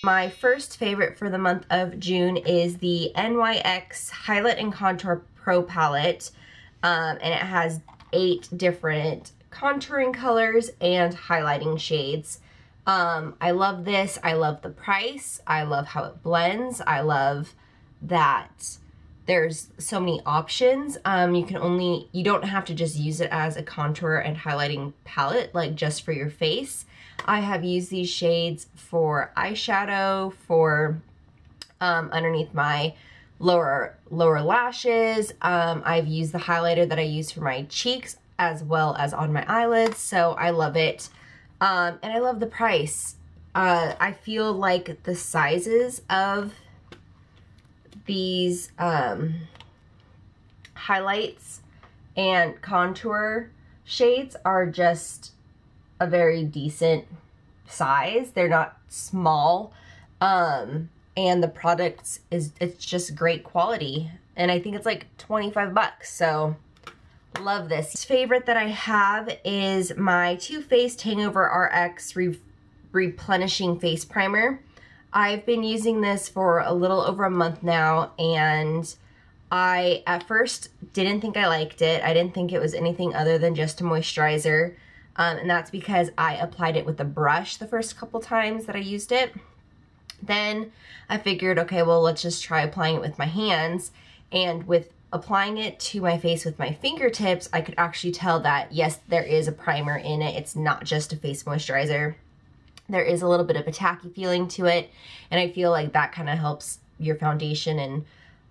My first favorite for the month of June is the NYX Highlight and Contour Pro Palette, and it has 8 different contouring colors and highlighting shades. I love this. I love the price. I love how it blends. I love that there's so many options. You don't have to just use it as a contour and highlighting palette, like just for your face. I have used these shades for eyeshadow, for underneath my lower lashes. I've used the highlighter that I use for my cheeks as well as on my eyelids, so I love it. And I love the price. I feel like the sizes of these highlights and contour shades are just a very decent size. They're not small, and the product it's just great quality, and I think it's like 25 bucks, so love this. Favorite that I have is my Too Faced Hangover RX Replenishing Face Primer. I've been using this for a little over a month now, and I at first didn't think I liked it. I didn't think it was anything other than just a moisturizer, and that's because I applied it with a brush the first couple times that I used it. Then I figured, okay, well, let's just try applying it with my hands, and with applying it to my face with my fingertips, I could actually tell that, yes, there is a primer in it. It's not just a face moisturizer. There is a little bit of a tacky feeling to it, and I feel like that kind of helps your foundation and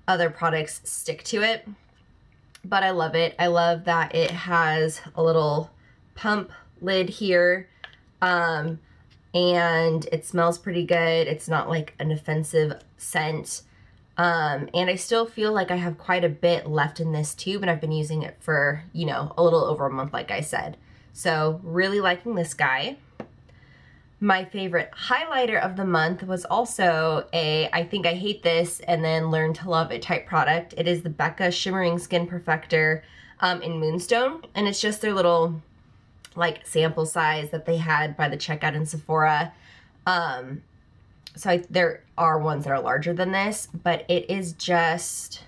other products stick to it. But I love it. I love that it has a little pump lid here, and it smells pretty good. It's not like an offensive scent. And I still feel like I have quite a bit left in this tube, and I've been using it for, you know, a little over a month, like I said. So really liking this guy. My favorite highlighter of the month was also a I think I hate this and then learn to love it type product. It is the Becca Shimmering Skin Perfector in Moonstone, and it's just their little like sample size that they had by the checkout in Sephora. There are ones that are larger than this, but it is just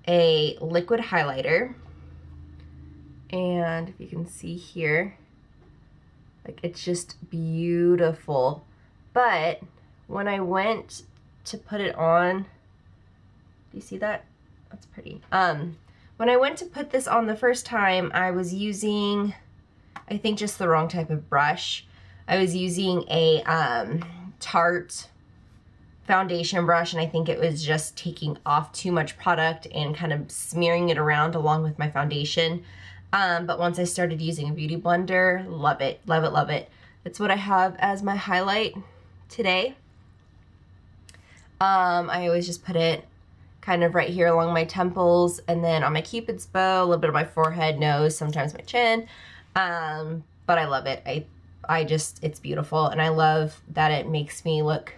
a liquid highlighter. And if you can see here, like it's just beautiful. But when I went to put it on, do you see that? That's pretty. When I went to put this on the first time, I was using, I think, just the wrong type of brush. I was using a Tarte foundation brush, and I think it was just taking off too much product and kind of smearing it around along with my foundation. But once I started using a beauty blender, love it, love it, love it. It's what I have as my highlight today. I always just put it kind of right here along my temples, and then on my cupid's bow, a little bit of my forehead, nose, sometimes my chin. But I love it. It's beautiful, and I love that it makes me look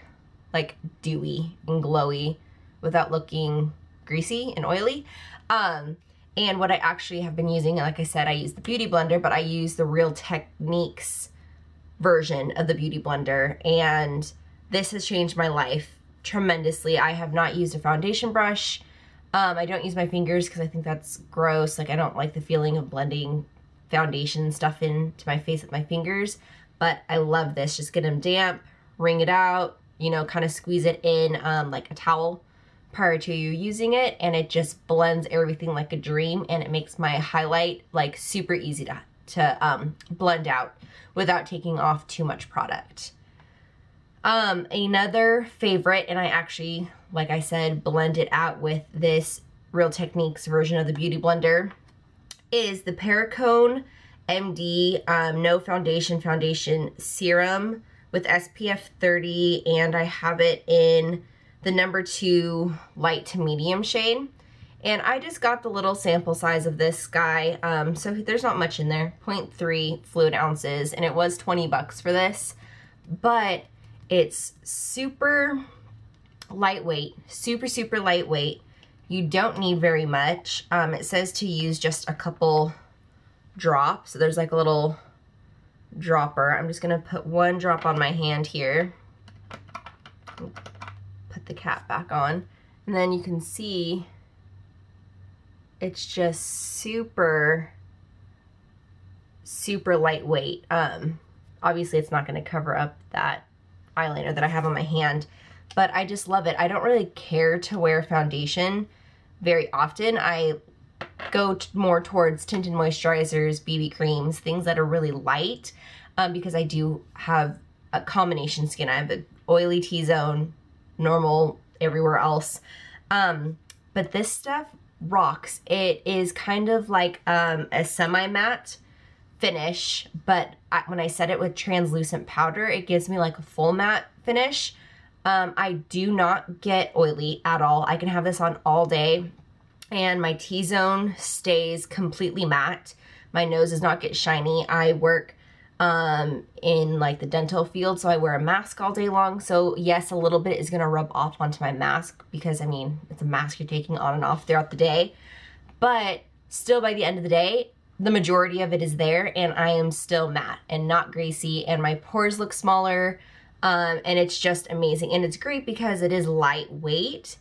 like dewy and glowy without looking greasy and oily. And what I actually have been using, like I said, I use the Beauty Blender, but I use the Real Techniques version of the Beauty Blender, and this has changed my life tremendously. I have not used a foundation brush. I don't use my fingers because I think that's gross. Like, I don't like the feeling of blending foundation stuff into my face with my fingers, but I love this. Just get them damp, wring it out, you know, kind of squeeze it in like a towel prior to you using it, and it just blends everything like a dream, and it makes my highlight like super easy to blend out without taking off too much product. Another favorite, and I actually, like I said, blend it out with this Real Techniques version of the Beauty Blender, is the Perricone MD No Foundation Serum with SPF 30, and I have it in the number 2 light to medium shade. And I just got the little sample size of this guy, so there's not much in there, 0.3 fluid ounces, and it was 20 bucks for this, but it's super lightweight, super lightweight. You don't need very much. It says to use just a couple drops, so there's like a little dropper. I'm just gonna put 1 drop on my hand here. Put the cap back on, and then you can see it's just super lightweight. Obviously it's not going to cover up that eyeliner that I have on my hand, but I just love it. I don't really care to wear foundation very often. I go more towards tinted moisturizers, BB creams, things that are really light, because I do have a combination skin. I have the oily T-zone, normal everywhere else. But this stuff rocks. It is kind of like a semi-matte finish, but when I set it with translucent powder, it gives me like a full matte finish. I do not get oily at all. I can have this on all day, and my T-zone stays completely matte. My nose does not get shiny. I work in like the dental field, so I wear a mask all day long. So yes, a little bit is gonna rub off onto my mask because, I mean, it's a mask you're taking on and off throughout the day. But still, by the end of the day, the majority of it is there, and I am still matte and not greasy, and my pores look smaller, and it's just amazing. And it's great because it is lightweight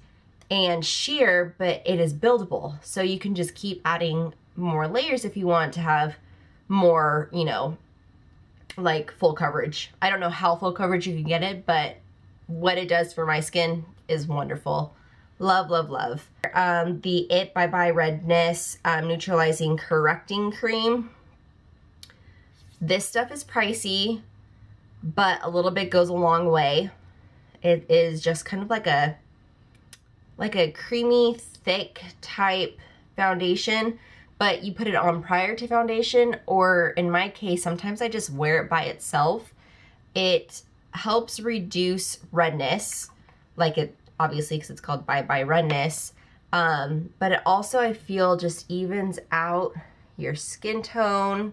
and sheer, but it is buildable. So you can just keep adding more layers if you want to have more, you know, like full coverage. I don't know how full coverage you can get it, but what it does for my skin is wonderful. Love, love, love. The IT Bye Bye Redness Neutralizing Correcting Cream. This stuff is pricey, but a little bit goes a long way. It is just kind of like a creamy, thick type foundation, but you put it on prior to foundation, or in my case, sometimes I just wear it by itself. It helps reduce redness, like it, obviously, because it's called Bye Bye Redness, but it also, I feel, just evens out your skin tone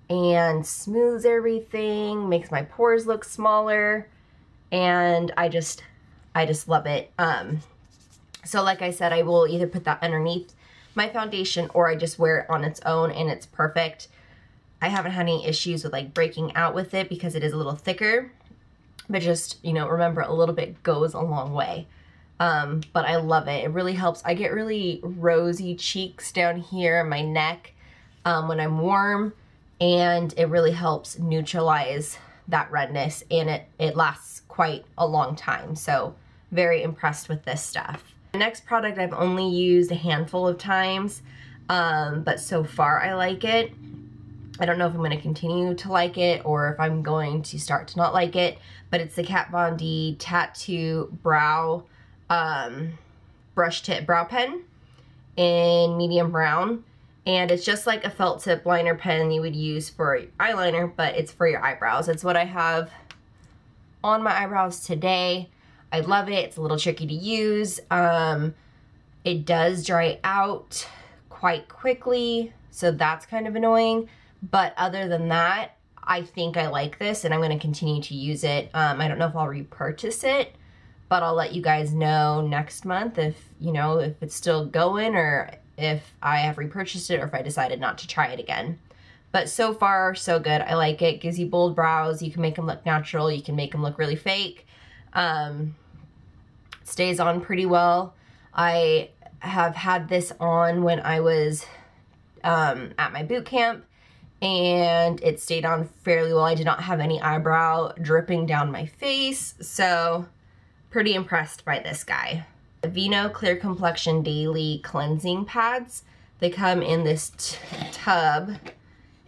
and smooths everything, makes my pores look smaller, and I just love it. So like I said, I will either put that underneath my foundation or I just wear it on its own, and it's perfect. I haven't had any issues with like breaking out with it because it is a little thicker, but just, you know, remember, a little bit goes a long way. But I love it. It really helps. I get really rosy cheeks down here, my neck, when I'm warm, and it really helps neutralize that redness, and it lasts quite a long time. So very impressed with this stuff. The next product I've only used a handful of times, but so far I like it. I don't know if I'm going to continue to like it or if I'm going to start to not like it, but it's the Kat Von D Tattoo Brow Brush Tip Brow Pen in medium brown. And it's just like a felt tip liner pen you would use for eyeliner, but it's for your eyebrows. It's what I have on my eyebrows today. I love it. It's a little tricky to use. It does dry out quite quickly, so that's kind of annoying. But other than that, I think I like this, and I'm going to continue to use it. I don't know if I'll repurchase it, but I'll let you guys know next month if, you know, if it's still going, or if I have repurchased it, or if I decided not to try it again. But so far, so good. I like it. Gives you bold brows. You can make them look natural. You can make them look really fake. Stays on pretty well. I have had this on when I was at my boot camp, and it stayed on fairly well. I did not have any eyebrow dripping down my face, so pretty impressed by this guy. The Vino Clear Complexion Daily Cleansing Pads. They come in this tub,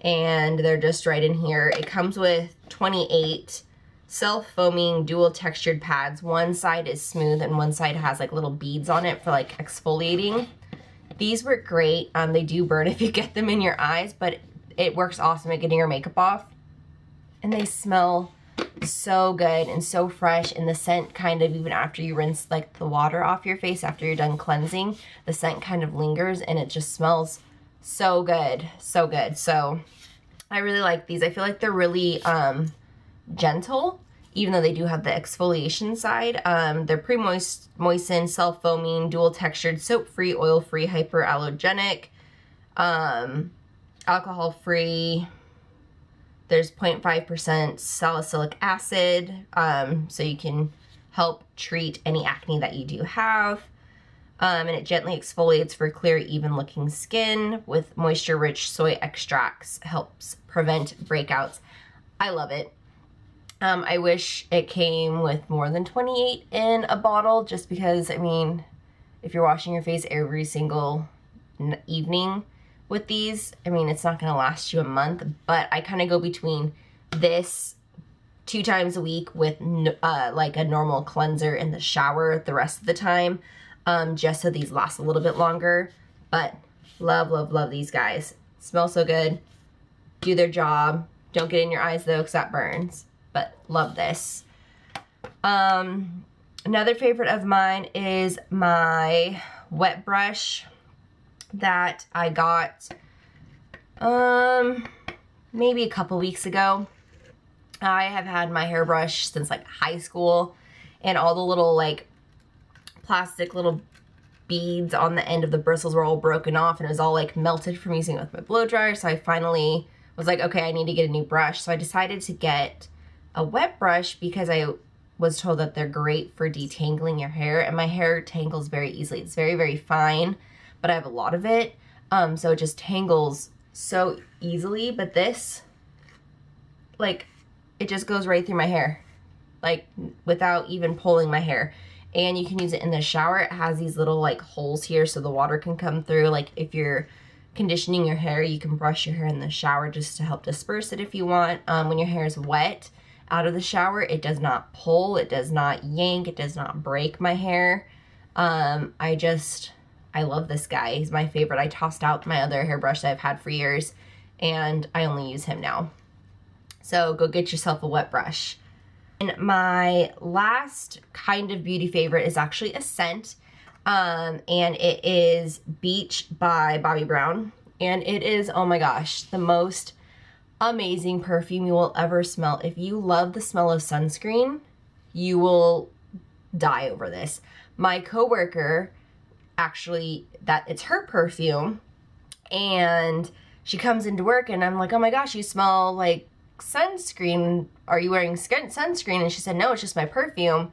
and they're just right in here. It comes with 28 self-foaming dual textured pads. One side is smooth and one side has like little beads on it for like exfoliating. These work great. They do burn if you get them in your eyes, but it works awesome at getting your makeup off. And they smell so good and so fresh, and the scent kind of, even after you rinse like the water off your face after you're done cleansing, the scent kind of lingers, and it just smells so good, so good. So I really like these. I feel like they're really gentle, even though they do have the exfoliation side. They're pre-moistened, self-foaming, dual-textured, soap-free, oil-free, hyperallergenic, alcohol-free. There's 0.5% salicylic acid, so you can help treat any acne that you do have. And it gently exfoliates for clear, even looking skin with moisture-rich soy extracts, helps prevent breakouts. I love it. I wish it came with more than 28 in a bottle, just because, I mean, if you're washing your face every single evening with these, I mean, it's not going to last you a month, but I kind of go between this 2 times a week with like a normal cleanser in the shower the rest of the time, just so these last a little bit longer. But love, love, love these guys. Smell so good. Do their job. Don't get in your eyes though, because that burns. But love this. Another favorite of mine is my wet brush that I got maybe a couple weeks ago. I have had my hairbrush since like high school, and all the little like plastic little beads on the end of the bristles were all broken off, and it was all like melted from using it with my blow dryer. So I finally was like, okay, I need to get a new brush. So I decided to get a wet brush because I was told that they're great for detangling your hair, and my hair tangles very easily. It's very, very fine, but I have a lot of it. So it just tangles so easily. But this, like, it just goes right through my hair, like without even pulling my hair. And you can use it in the shower. It has these little like holes here so the water can come through. Like if you're conditioning your hair, you can brush your hair in the shower just to help disperse it if you want. When your hair is wet out of the shower, it does not pull, it does not yank, it does not break my hair. I love this guy. He's my favorite. I tossed out my other hairbrush that I've had for years, and I only use him now. So go get yourself a wet brush. And my last kind of beauty favorite is actually a scent, and it is Beach by Bobbi Brown. And it is, oh my gosh, the most amazing perfume you will ever smell. If you love the smell of sunscreen, you will die over this. My coworker, actually, it's her perfume, and she comes into work and I'm like, oh my gosh, you smell like sunscreen. Are you wearing sunscreen? And she said, no, it's just my perfume.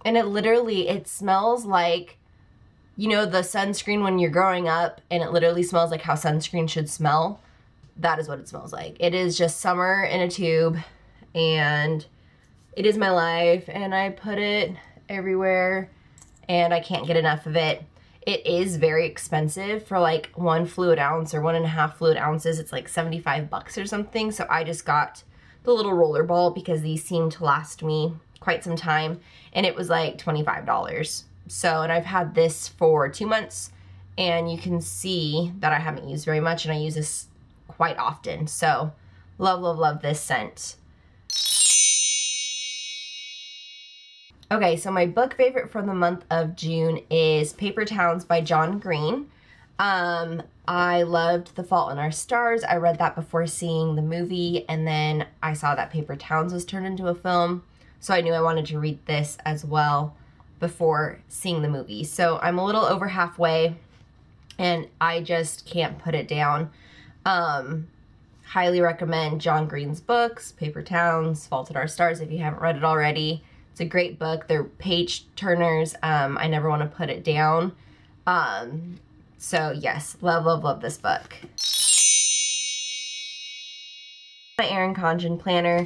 And it smells like, you know, the sunscreen when you're growing up, and it literally smells like how sunscreen should smell. That is what it smells like. It is just summer in a tube, and it is my life, and I put it everywhere, and I can't get enough of it. It is very expensive for like 1 fluid ounce or 1.5 fluid ounces. It's like 75 bucks or something. So I just got the little roller ball because these seem to last me quite some time, and it was like $25. So, and I've had this for 2 months, and you can see that I haven't used very much, and I use this quite often. So love, love, love this scent. Okay, so my book favorite for the month of June is Paper Towns by John Green. I loved The Fault in Our Stars. I read that before seeing the movie, and then I saw that Paper Towns was turned into a film, so I knew I wanted to read this as well before seeing the movie. So I'm a little over halfway, and I just can't put it down. Highly recommend John Green's books, Paper Towns, Fault in Our Stars, if you haven't read it already. It's a great book. They're page turners. I never want to put it down. So yes, love, love, love this book. My Erin Condren planner.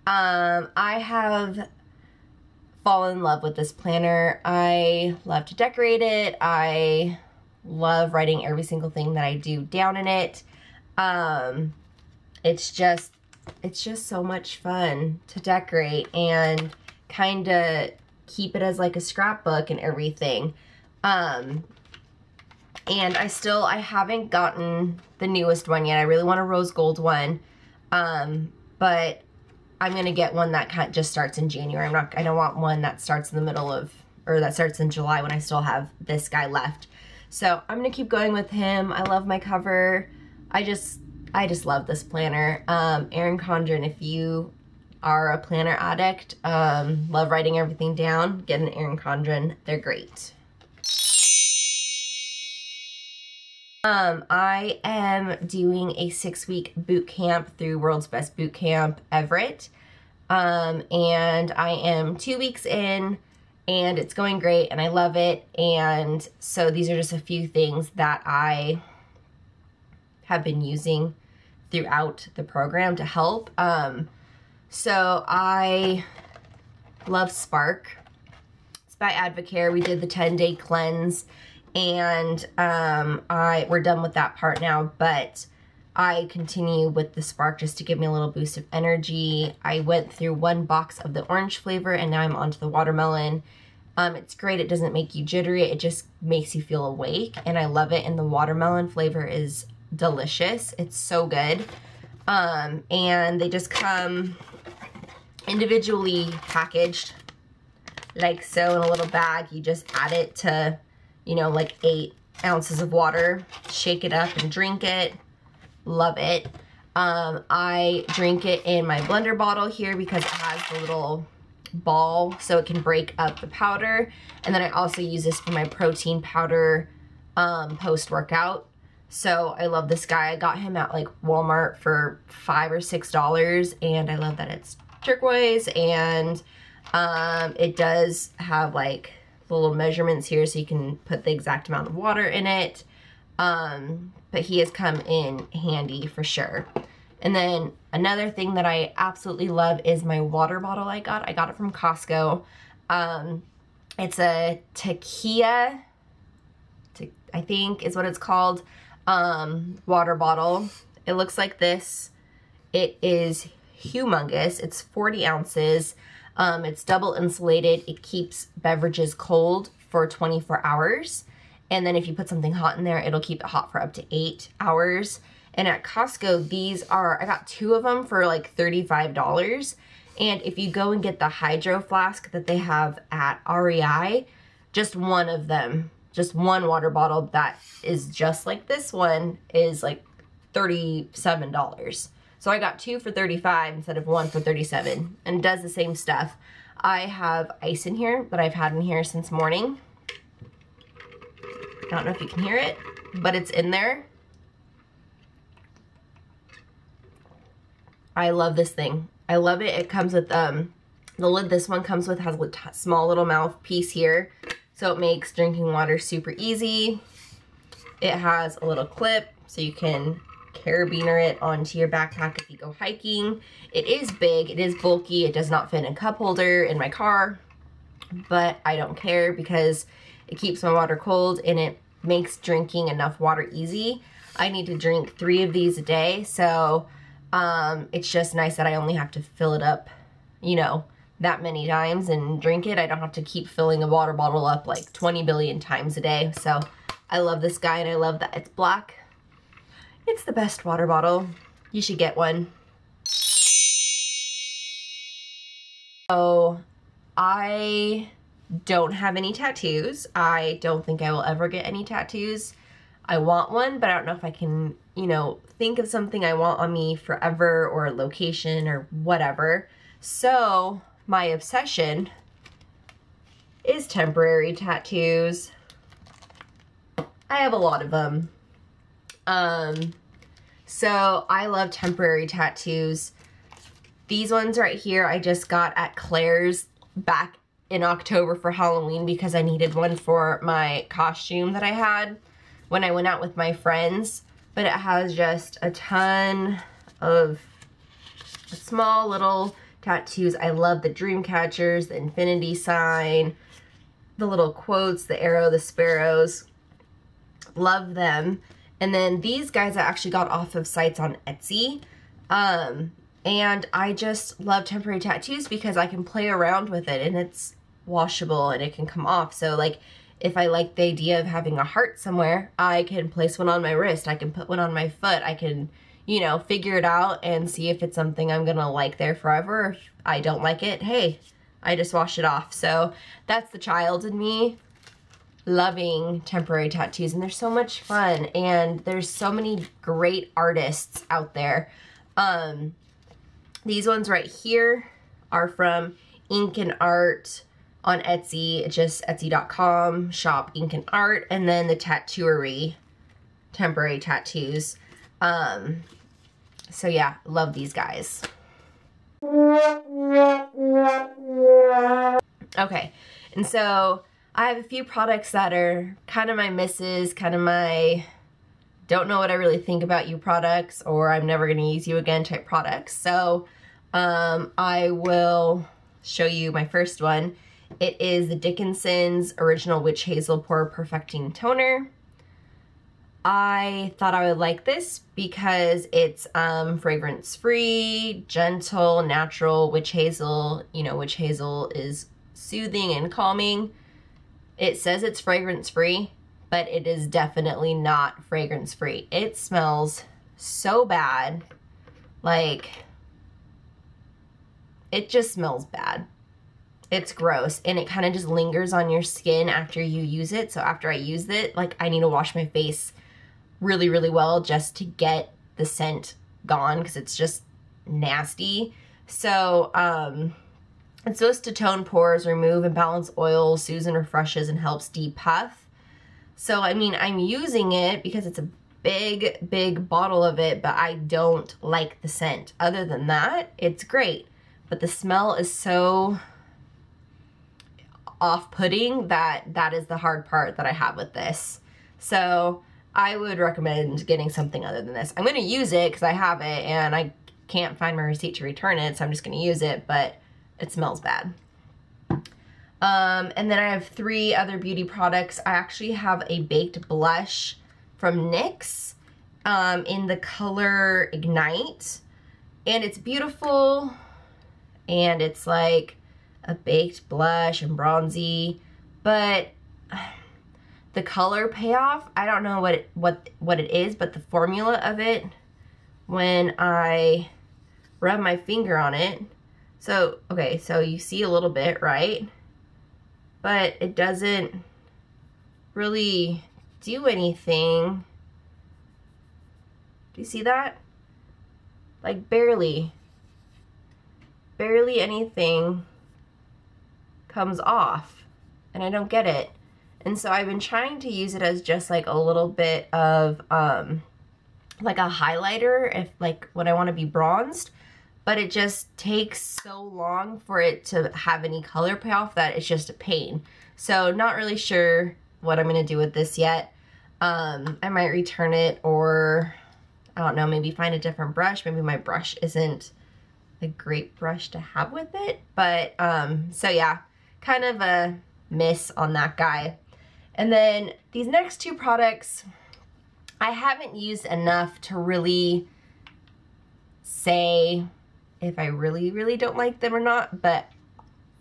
I have fallen in love with this planner. I love to decorate it. I love writing every single thing that I do down in it. It's just so much fun to decorate and kind of keep it as like a scrapbook and everything. And I haven't gotten the newest one yet. I really want a rose gold one. But I'm gonna get one that just starts in January. I don't want one that starts in the middle of, or that starts in July when I still have this guy left. So I'm gonna keep going with him. I love my cover. I just love this planner. Erin Condren, if you are a planner addict, love writing everything down, get an Erin Condren. They're great. I am doing a 6-week boot camp through World's Best Boot Camp Everett. And I am 2 weeks in, and it's going great, and I love it. And so these are just a few things that I have been using throughout the program to help. So I love Spark. It's by Advocare. We did the 10-day cleanse, and we're done with that part now, but I continue with the Spark just to give me a little boost of energy. I went through 1 box of the orange flavor, and now I'm onto the watermelon. It's great. It doesn't make you jittery. It just makes you feel awake, and I love it. And the watermelon flavor is delicious. It's so good. And they just come individually packaged like so in a little bag. You just add it to, you know, like 8 ounces of water, shake it up and drink it. Love it. I drink it in my blender bottle here because it has the little ball so it can break up the powder. And then I also use this for my protein powder post-workout. So I love this guy. I got him at like Walmart for $5 or $6, and I love that it's turquoise, and it does have like little measurements here so you can put the exact amount of water in it. But he has come in handy for sure. And then another thing that I absolutely love is my water bottle I got. I got it from Costco. It's a Tequila, I think is what it's called, water bottle. It looks like this. It is humongous. It's 40 ounces. It's double insulated. It keeps beverages cold for 24 hours. And then if you put something hot in there, it'll keep it hot for up to 8 hours. And at Costco, these are, I got 2 of them for like $35. And if you go and get the Hydro Flask that they have at REI, just one of them, just one water bottle that is just like this one is like $37. So I got 2 for $35 instead of 1 for $37, and it does the same stuff. I have ice in here that I've had in here since morning. I don't know if you can hear it, but it's in there. I love this thing. I love it. It comes with the lid this one comes with has a small little mouthpiece here, so it makes drinking water super easy. It has a little clip so you can carabiner it onto your backpack if you go hiking. It is big, it is bulky, it does not fit in a cup holder in my car, but I don't care because it keeps my water cold and it makes drinking enough water easy. I need to drink 3 of these a day, so it's just nice that I only have to fill it up, you know, that many times and drink it. I don't have to keep filling a water bottle up like 20 billion times a day. So I love this guy, and I love that it's black. It's the best water bottle. You should get one. So I don't have any tattoos. I don't think I will ever get any tattoos. I want one, but I don't know if I can, you know, think of something I want on me forever, or a location or whatever. So my obsession is temporary tattoos. I have a lot of them. So I love temporary tattoos. These ones right here I just got at Claire's back in October for Halloween because I needed one for my costume that I had when I went out with my friends. But it has just a ton of small little tattoos. I love the dream catchers, the infinity sign, the little quotes, the arrow, the sparrows. Love them. And then these guys I actually got off of sites on Etsy. And I just love temporary tattoos because I can play around with it and it's washable and it can come off. So like if I like the idea of having a heart somewhere, I can place one on my wrist. I can put one on my foot. I can, you know, figure it out and see if it's something I'm gonna like there forever. If I don't like it, hey, I just wash it off. So that's the child in me, loving temporary tattoos, and they're so much fun, and there's so many great artists out there. These ones right here are from Ink and Art on Etsy, just etsy.com, shop Ink and Art, and then the Tattooery temporary tattoos. So yeah, love these guys. Okay, and so I have a few products that are kind of my misses, kind of my don't know what I really think about you products, or I'm never gonna use you again type products. So I will show you my first one. It is the Dickinson's Original Witch Hazel Pore Perfecting Toner. I thought I would like this because it's fragrance-free, gentle, natural witch hazel. You know, witch hazel is soothing and calming. It says it's fragrance-free, but it is definitely not fragrance-free. It smells so bad. Like, it just smells bad. It's gross, and it kind of just lingers on your skin after you use it. So after I use it, like, I need to wash my face really, really well just to get the scent gone, because it's just nasty. So it's supposed to tone pores, remove and balance oil, soothes and refreshes, and helps depuff. So I mean, I'm using it because it's a big bottle of it, but I don't like the scent. Other than that, it's great, but the smell is so off-putting that is the hard part that I have with this. So I would recommend getting something other than this. I'm going to use it because I have it and I can't find my receipt to return it, so I'm just going to use it, but it smells bad. And then I have 3 other beauty products. I actually have a baked blush from NYX in the color Ignite, and it's beautiful, and it's like a baked blush and bronzy, but the color payoff, I don't know what it is, but the formula of it, when I rub my finger on it, so okay, so you see a little bit, right? But it doesn't really do anything. Do you see that? Like barely anything comes off, and I don't get it. And so I've been trying to use it as just like a little bit of like a highlighter if like when I want to be bronzed, but it just takes so long for it to have any color payoff that it's just a pain. So not really sure what I'm gonna do with this yet. I might return it, or I don't know, maybe find a different brush. Maybe my brush isn't a great brush to have with it, but so yeah, kind of a miss on that guy. And then these next 2 products, I haven't used enough to really say if I really don't like them or not, but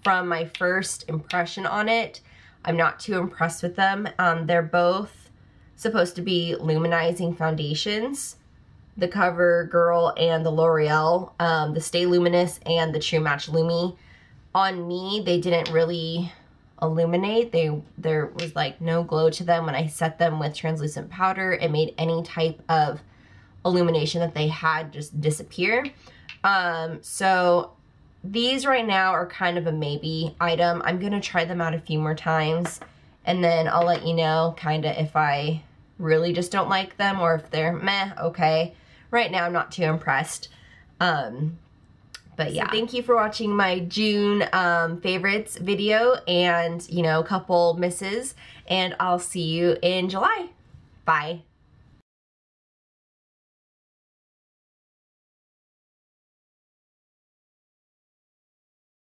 from my first impression on it, I'm not too impressed with them. They're both supposed to be luminizing foundations, the CoverGirl and the L'Oreal, the Stay Luminous and the True Match Lumi. On me, they didn't really illuminate. There was like no glow to them. When I set them with translucent powder, it made any type of illumination that they had just disappear. So these right now are kind of a maybe item. I'm gonna try them out a few more times, and then I'll let you know kind of if I really just don't like them or if they're meh. Okay, right now I'm not too impressed. But yeah, so thank you for watching my June favorites video, and you know, a couple misses, and I'll see you in July. Bye.